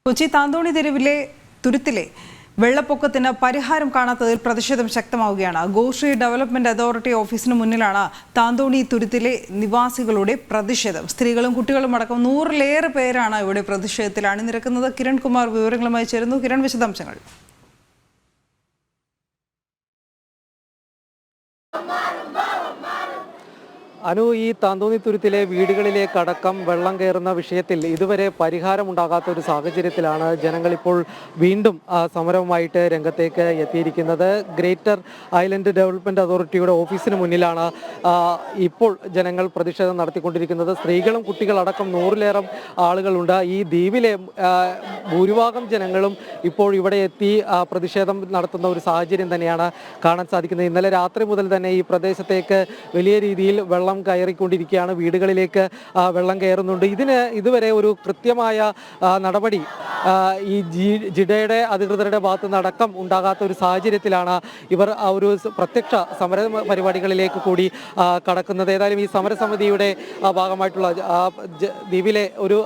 കൊച്ചി താന്തോണി തെരുവിലെ തുരുത്തിലെ വെള്ളപ്പൊക്കത്തിന് പരിഹാരം കാണാത്തതിൽ പ്രതിഷേധം ശക്തമാവുകയാണ്. ഗോശ്രീ ഡെവലപ്മെന്റ് അതോറിറ്റി ഓഫീസിന് മുന്നിലാണ് താന്തോണി തുരുത്തിലെ നിവാസികളുടെ പ്രതിഷേധം. സ്ത്രീകളും കുട്ടികളും അടക്കം 100-ലേറെ പേരാണ് ഇവിടെ പ്രതിഷേധത്തിൽ അണിനിരക്കുന്നത്. കിരൺ കുമാർ വിവരങ്ങളുമായി ചേരുന്നു. കിരൺ, വിശദാംശങ്ങൾ. ഈ താന്തോന്നി തുരുത്തിലെ വീടുകളിലേക്കടക്കം വെള്ളം കയറുന്ന വിഷയത്തിൽ ഇതുവരെ പരിഹാരമുണ്ടാകാത്ത ഒരു സാഹചര്യത്തിലാണ് ജനങ്ങൾ ഇപ്പോൾ വീണ്ടും സമരവുമായിട്ട് രംഗത്തേക്ക് എത്തിയിരിക്കുന്നത്. ഗ്രേറ്റർ ഐലൻഡ് ഡെവലപ്മെന്റ് അതോറിറ്റിയുടെ ഓഫീസിന് മുന്നിലാണ് ഇപ്പോൾ ജനങ്ങൾ പ്രതിഷേധം നടത്തിക്കൊണ്ടിരിക്കുന്നത്. സ്ത്രീകളും കുട്ടികളടക്കം 100-ലേറെ ആളുകളുണ്ട്. ഈ ദ്വീപിലെ ഭൂരിഭാഗം ജനങ്ങളും ഇപ്പോൾ ഇവിടെ എത്തി പ്രതിഷേധം നടത്തുന്ന ഒരു സാഹചര്യം തന്നെയാണ് കാണാൻ സാധിക്കുന്നത്. ഇന്നലെ രാത്രി മുതൽ തന്നെ ഈ പ്രദേശത്തേക്ക് വലിയ രീതിയിൽ വെള്ളം കയറിക്കൊണ്ടിരിക്കുകയാണ്. വീടുകളിലേക്ക് വെള്ളം കയറുന്നുണ്ട്. ഇതിന് ഇതുവരെ ഒരു കൃത്യമായ നടപടി ഈ ജിഡയുടെ അധികൃതരുടെ ഭാഗത്തു നിന്നടക്കം ഉണ്ടാകാത്ത ഒരു സാഹചര്യത്തിലാണ് ഇവർ ഒരു പ്രത്യക്ഷ സമര പരിപാടികളിലേക്ക് കൂടി കടക്കുന്നത്. ഏതായാലും ഈ സമരസമിതിയുടെ ഭാഗമായിട്ടുള്ള ദ്വീപിലെ ഒരു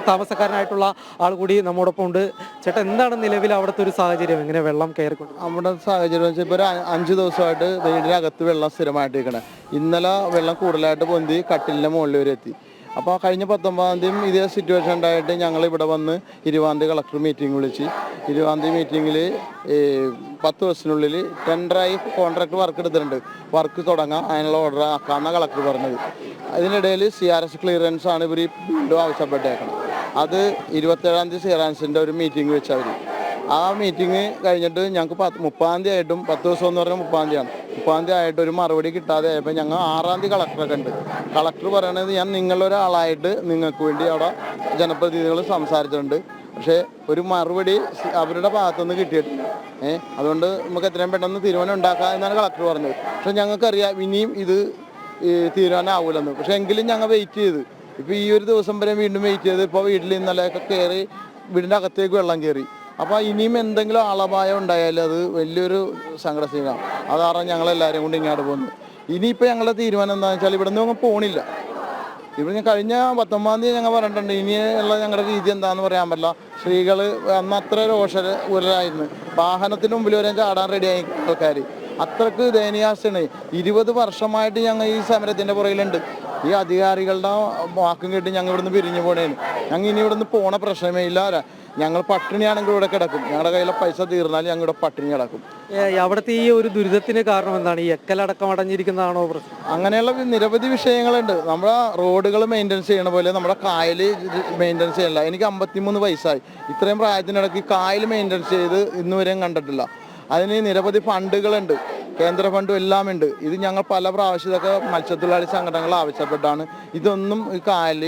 താമസക്കാരനായിട്ടുള്ള ആൾ കൂടി നമ്മോടൊപ്പം ഉണ്ട്. ചേട്ടാ, എന്താണ് നിലവിൽ അവിടുത്തെ ഒരു സാഹചര്യം? എങ്ങനെ വെള്ളം കയറിക്കൊണ്ട്? അവിടെ സാഹചര്യം വെച്ചാൽ ഇപ്പോൾ ഒരു 5 ദിവസമായിട്ട് വീടിനകത്ത് വെള്ളം സ്ഥിരമായിട്ട് ഇരിക്കണം. ഇന്നലെ വെള്ളം കൂടുതലായിട്ട് പൊന്തി കട്ടിലിൻ്റെ മുകളിൽ വരെ എത്തി. അപ്പോൾ കഴിഞ്ഞ 19-ാം തീയതി ഇതേ സിറ്റുവേഷൻ ഉണ്ടായിട്ട് ഞങ്ങൾ ഇവിടെ വന്ന് 20-ാം തീയതി കളക്ടർ മീറ്റിംഗ് വിളിച്ച് 20-ാം തീയതി മീറ്റിങ്ങിൽ 10 ദിവസത്തിനുള്ളിൽ ടെൻഡറായി കോൺട്രാക്ട് വർക്ക് എടുത്തിട്ടുണ്ട്. വർക്ക് തുടങ്ങാം, അതിനുള്ള ഓർഡർ ആക്കാമെന്നാണ് കളക്ടർ പറഞ്ഞത്. അതിനിടയിൽ CRS ക്ലിയറൻസ് ആണ് ഇവർ വീണ്ടും ആവശ്യപ്പെട്ടേക്കണം. അത് 27-ാം തീയതി CRSൻ്റെ ഒരു മീറ്റിംഗ് വെച്ചവർ. ആ മീറ്റിംഗ് കഴിഞ്ഞിട്ട് ഞങ്ങൾക്ക് 30-ാം തീയതി ആയിട്ടും 10 ദിവസം എന്ന് പറഞ്ഞാൽ 30-ാം തീയതിയാണ്. 30-ാം തീയതി ആയിട്ട് ഒരു മറുപടി കിട്ടാതെ ആയപ്പോൾ ഞങ്ങൾ 6-ാം തീയതി കളക്ടറൊക്കെ ഉണ്ട്. കളക്ടർ പറയണത് ഞാൻ നിങ്ങളൊരാളായിട്ട് നിങ്ങൾക്ക് വേണ്ടി അവിടെ ജനപ്രതിനിധികൾ സംസാരിച്ചിട്ടുണ്ട്, പക്ഷേ ഒരു മറുപടി അവരുടെ ഭാഗത്തുനിന്ന് കിട്ടിയിട്ടില്ല. അതുകൊണ്ട് നമുക്ക് എത്രയും പെട്ടെന്ന് തീരുമാനം ഉണ്ടാക്കാം എന്നാണ് കളക്ടർ പറഞ്ഞത്. പക്ഷെ ഞങ്ങൾക്കറിയാം ഇനിയും ഇത് തീരുമാനം ആവില്ലെന്ന്. പക്ഷെ എങ്കിലും ഞങ്ങൾ വെയിറ്റ് ചെയ്ത് ഇപ്പോൾ ഈ ഒരു ദിവസം വരെ വീണ്ടും വെയിറ്റ് ചെയ്ത് ഇപ്പോൾ വീട്ടിൽ ഇന്നലെയൊക്കെ കയറി വീടിൻ്റെ അകത്തേക്ക് വെള്ളം കയറി. അപ്പോൾ ഇനിയും എന്തെങ്കിലും ആളപായം ഉണ്ടായാലും അത് വലിയൊരു സങ്കടസ്ഥിതിയാണ്. അതാണ് ഞങ്ങളെല്ലാവരും കൊണ്ട് ഇങ്ങോട്ട് പോകുന്നത്. ഇനിയിപ്പോൾ ഞങ്ങളുടെ തീരുമാനം എന്താണെന്ന് വെച്ചാൽ ഇവിടെ നിന്ന് പോണില്ല. ഇവിടെ ഞാൻ കഴിഞ്ഞ 19-ാം തീയതി ഞങ്ങൾ പറഞ്ഞിട്ടുണ്ട് ഇനിയുള്ള ഞങ്ങളുടെ രീതി എന്താണെന്ന് പറയാൻ പറ്റില്ല. സ്ത്രീകൾ അന്ന് അത്ര രോഷരായിരുന്നു. വാഹനത്തിന് മുമ്പിൽ വരെ ചാടാൻ റെഡിയായി ആൾക്കാർ. അത്രക്ക് ദയനീയാവസ്ഥയാണ്. 20 വർഷമായിട്ട് ഞങ്ങൾ ഈ സമരത്തിൻ്റെ പുറകിലുണ്ട്. ഈ അധികാരികളുടെ വാക്കും കേട്ട് ഞങ്ങൾ ഇവിടുന്ന് പിരിഞ്ഞു പോണേന്. ഞങ്ങൾ ഇനി ഇവിടുന്ന് പോണ പ്രശ്നമേ ഇല്ല. ഞങ്ങൾ പട്ടിണിയാണെങ്കിൽ ഇവിടെ കിടക്കും. ഞങ്ങളുടെ കയ്യിലെ പൈസ തീർന്നാൽ ഞങ്ങൾ ഇവിടെ പട്ടിണി കിടക്കും. അവിടുത്തെ ഈ ഒരു ദുരിതത്തിന് കാരണം എന്താണ്? ഈ എക്കലടക്കം അടഞ്ഞിരിക്കുന്നതാണോ പ്രശ്നം? അങ്ങനെയുള്ള നിരവധി വിഷയങ്ങളുണ്ട്. നമ്മുടെ റോഡുകൾ മെയിൻ്റെനൻസ് ചെയ്യണ പോലെ നമ്മുടെ കായൽ മെയിൻ്റെനൻസ് ചെയ്യണില്ല. എനിക്ക് 53 വയസ്സായി. ഇത്രയും പ്രായത്തിനിടയ്ക്ക് കായൽ മെയിൻ്റെനൻസ് ചെയ്ത് ഇന്നുവരെയും കണ്ടിട്ടില്ല. അതിന് നിരവധി ഫണ്ടുകളുണ്ട്, കേന്ദ്ര ഫണ്ടും എല്ലാം ഉണ്ട്. ഇത് ഞങ്ങൾ പല പ്രാവശ്യമൊക്കെ മത്സ്യത്തൊഴിലാളി സംഘടനകൾ ആവശ്യപ്പെട്ടാണ് ഇതൊന്നും ഈ കായൽ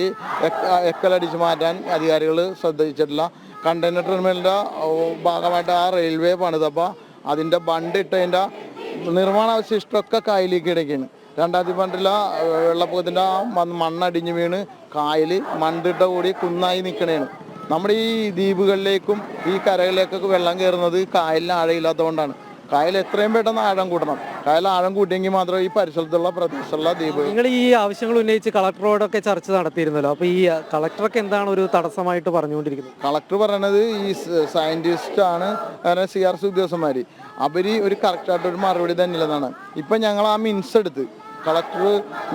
എക്കലടിച്ച് മാറ്റാൻ അധികാരികൾ ശ്രദ്ധിച്ചിട്ടില്ല. കണ്ടെയ്നർ ടെർമിനലിൻ്റെ ഭാഗമായിട്ട് ആ റെയിൽവേ പണിതപ്പോൾ അതിൻ്റെ ബണ്ട് ഇട്ടതിൻ്റെ നിർമ്മാണാവശിഷ്ടമൊക്കെ കായലിലേക്ക് ഇടയ്ക്കാണ്. 2000 ഫണ്ടിലെ വെള്ളപ്പൊക്കത്തിൻ്റെ മണ്ണടിഞ്ഞ് വീണ് കായൽ മണ്ടിട്ട കൂടി കുന്നായി നിൽക്കണേണ്. നമ്മുടെ ഈ ദ്വീപുകളിലേക്കും ഈ കരകളിലേക്കൊക്കെ വെള്ളം കയറുന്നത് കായലിന് ആഴമില്ലാത്തതുകൊണ്ടാണ്. കായൽ എത്രയും പെട്ടെന്ന് ആഴം കൂട്ടണം. കായൽ ആഴം കൂട്ടിയെങ്കിൽ മാത്രമേ ഈ പരിസരത്തുള്ള പ്രദേശത്തുള്ള ദ്വീപ്. നിങ്ങൾ ഈ ആവശ്യങ്ങൾ ഉന്നയിച്ച് കളക്ടറോടൊക്കെ ചർച്ച നടത്തിയിരുന്നല്ലോ. അപ്പോൾ ഈ കളക്ടറൊക്കെ എന്താണ് ഒരു തടസ്സമായിട്ട് പറഞ്ഞുകൊണ്ടിരിക്കുന്നത്? കളക്ടർ പറയണത് ഈ സയൻറ്റിസ്റ്റാണ്, കാരണം CRS ഉദ്യോഗസ്ഥന്മാർ അവർ ഒരു കറക്റ്റായിട്ടൊരു മറുപടി തന്നെ ഇല്ലെന്നാണ്. ഇപ്പം ഞങ്ങൾ ആ മിൻസ് എടുത്ത് കളക്ടർ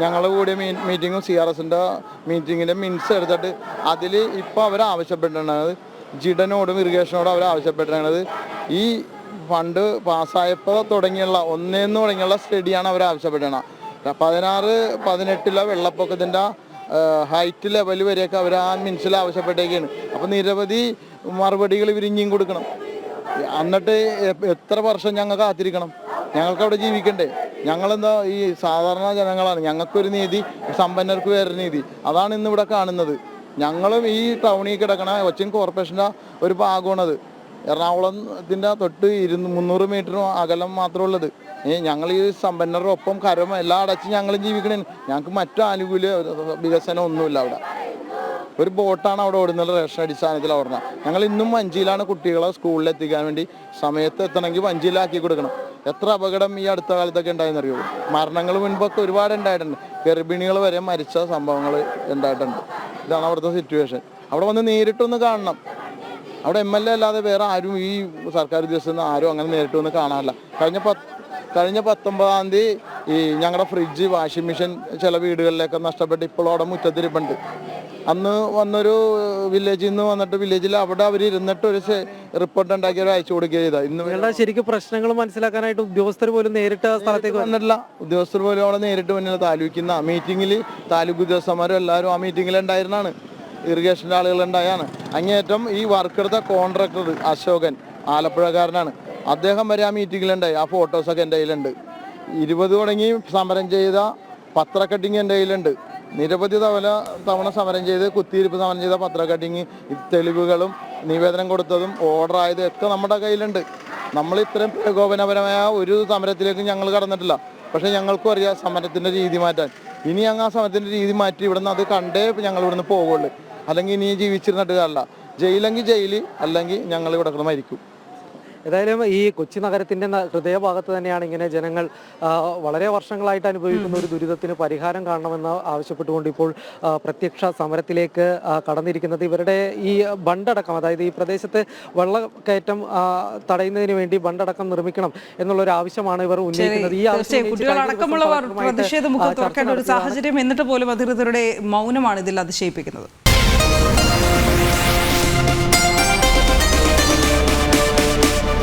ഞങ്ങളുടെ കൂടെ മീറ്റിങ്ങും CRSൻ്റെ മീറ്റിങ്ങിൻ്റെ മിൻസ് എടുത്തിട്ട് അതിൽ ഇപ്പോൾ അവർ ആവശ്യപ്പെട്ടിട്ടുള്ളത് ജിഡനോടും ഇറിഗേഷനോടും അവർ ആവശ്യപ്പെട്ടിട്ടുള്ളത് ഈ ഫണ്ട് പാസ്സായപ്പോൾ തുടങ്ങിയുള്ള 1 തുടങ്ങിയുള്ള സ്റ്റഡിയാണ് അവർ ആവശ്യപ്പെടണം. 16-18 വെള്ളപ്പൊക്കത്തിൻ്റെ ഹൈറ്റ് ലെവൽ വരെയൊക്കെ അവർ ആ മിൻസിൽ ആവശ്യപ്പെട്ടേക്കാണ്. അപ്പോൾ നിരവധി മറുപടികൾ ഇവർ ഇനിയും കൊടുക്കണം. എന്നിട്ട് എത്ര വർഷം ഞങ്ങൾ കാത്തിരിക്കണം? ഞങ്ങൾക്ക് അവിടെ ജീവിക്കണ്ടേ? ഞങ്ങളെന്താ ഈ സാധാരണ ജനങ്ങളാണ്. ഞങ്ങൾക്കൊരു നീതി, സമ്പന്നർക്ക് വേറൊരു നീതി. അതാണ് ഇന്നിവിടെ കാണുന്നത്. ഞങ്ങളും ഈ ടൗണിൽ കിടക്കണ കൊച്ചിൻ കോർപ്പറേഷൻ്റെ ഒരു ഭാഗമാണത്. എറണാകുളത്തിൻ്റെ തൊട്ട് 300 മീറ്റർ അകലം മാത്രമുള്ളത്. ഞങ്ങൾ ഈ സമ്പന്നരുടെ ഒപ്പം കരം എല്ലാം അടച്ച് ഞങ്ങളും ജീവിക്കണേ. ഞങ്ങൾക്ക് മറ്റു ആനുകൂല്യ വികസനം ഒന്നുമില്ല അവിടെ. ഒരു ബോട്ടാണ് അവിടെ ഓടുന്നത്, റേഷൻ അടിസ്ഥാനത്തിൽ ഓടണം. ഞങ്ങൾ ഇന്നും വഞ്ചിയിലാണ് കുട്ടികളെ സ്കൂളിൽ എത്തിക്കാൻ വേണ്ടി. സമയത്ത് എത്തണമെങ്കിൽ വഞ്ചിയിലാക്കി കൊടുക്കണം. എത്ര അപകടം ഈ അടുത്ത കാലത്തൊക്കെ ഉണ്ടായെന്നറിയോ? മരണങ്ങൾ മുൻപൊക്കെ ഒരുപാട് ഉണ്ടായിട്ടുണ്ട്. ഗർഭിണികൾ വരെ മരിച്ച സംഭവങ്ങൾ ഉണ്ടായിട്ടുണ്ട്. ഇതാണ് അവിടുത്തെ സിറ്റുവേഷൻ. അവിടെ വന്ന് നേരിട്ടൊന്ന് കാണണം. അവിടെ MLA അല്ലാതെ വേറെ ആരും ഈ സർക്കാർ ഉദ്യോഗസ്ഥർ ആരും അങ്ങനെ നേരിട്ട് വന്ന് കാണാനില്ല. കഴിഞ്ഞ 19-ാം തീയതി ഈ ഞങ്ങളുടെ ഫ്രിഡ്ജ്, വാഷിംഗ് മെഷീൻ ചില വീടുകളിലൊക്കെ നഷ്ടപ്പെട്ട് ഇപ്പോഴും അവിടെ മുറ്റത്തിരിപ്പുണ്ട്. അന്ന് വന്നൊരു വില്ലേജിൽ നിന്ന് വന്നിട്ട് വില്ലേജിൽ അവിടെ അവർ ഇരുന്നിട്ട് ഒരു റിപ്പോർട്ട് ഉണ്ടാക്കി അവർ അയച്ചു കൊടുക്കുക ചെയ്താൽ ഇന്ന് ശരിക്കും പ്രശ്നങ്ങൾ മനസ്സിലാക്കാനായിട്ട് ഉദ്യോഗസ്ഥർ പോലും നേരിട്ട് സ്ഥലത്തേക്ക് വന്നിട്ടില്ല. ഉദ്യോഗസ്ഥർ പോലും അവിടെ നേരിട്ട് വന്നില്ല. താലൂക്കിൽ മീറ്റിങ്ങിൽ താലൂക്ക് ഉദ്യോഗസ്ഥന്മാരും എല്ലാവരും ആ മീറ്റിങ്ങിൽ ഉണ്ടായിരുന്നാണ്. ഇറിഗേഷൻ്റെ ആളുകളുണ്ടായാണ്. അങ്ങേയറ്റം ഈ വർക്കെടുത്ത കോൺട്രാക്ടർ അശോകൻ ആലപ്പുഴക്കാരനാണ്. അദ്ദേഹം വരെ ആ മീറ്റിങ്ങിലുണ്ടായി. ആ ഫോട്ടോസൊക്കെ എൻ്റെ കയ്യിലുണ്ട്. 20 തുടങ്ങി സമരം ചെയ്ത പത്രക്കട്ടിങ് എൻ്റെ കയ്യിലുണ്ട്. നിരവധി തവണ സമരം ചെയ്ത് കുത്തിയിരിപ്പ് സമരം ചെയ്ത പത്രക്കട്ടിങ് തെളിവുകളും നിവേദനം കൊടുത്തതും ഓർഡർ ആയതും ഒക്കെ നമ്മുടെ കയ്യിലുണ്ട്. നമ്മൾ ഇത്രയും പ്രകോപനപരമായ ഒരു സമരത്തിലേക്ക് ഞങ്ങൾ കടന്നിട്ടില്ല. പക്ഷേ ഞങ്ങൾക്കും അറിയാം സമരത്തിൻ്റെ രീതി മാറ്റാൻ. ഇനി ഞങ്ങൾ ആ സമരത്തിൻ്റെ രീതി മാറ്റി ഇവിടുന്ന് അത് കണ്ടേ ഞങ്ങൾ ഇവിടുന്ന് പോകുള്ളൂ. അല്ലെങ്കിൽ ഇനി ജീവിച്ചിരുന്നിട്ട് കാര്യമില്ല. ജയിലെങ്കിൽ ജയില്, അല്ലെങ്കിൽ ഞങ്ങൾ ഇവിടെ കിടന്ന് മരിക്കും. ഏതായാലും ഈ കൊച്ചി നഗരത്തിൻ്റെ ഹൃദയഭാഗത്ത് തന്നെയാണ് ഇങ്ങനെ ജനങ്ങൾ വളരെ വർഷങ്ങളായിട്ട് അനുഭവിക്കുന്ന ഒരു ദുരിതത്തിന് പരിഹാരം കാണണമെന്ന് ആവശ്യപ്പെട്ടുകൊണ്ട് ഇപ്പോൾ പ്രത്യക്ഷ സമരത്തിലേക്ക് കടന്നിരിക്കുന്നത്. ഇവരുടെ ഈ ബണ്ടടക്കം, അതായത് ഈ പ്രദേശത്ത് വെള്ളക്കയറ്റം തടയുന്നതിന് വേണ്ടി ബണ്ടടക്കം നിർമ്മിക്കണം എന്നുള്ളൊരു ആവശ്യമാണ് ഇവർ ഉന്നയിക്കുന്നത്. ഈ ആവശ്യം കുട്ടികളടക്കമുള്ളവർ പ്രതിഷേധമുഖം തുറക്കേണ്ട ഒരു സാഹചര്യം എന്നിട്ട് പോലും അധികൃതരുടെ മൗനമാണ് ഇതിൽ അതിശയിപ്പിക്കുന്നത്.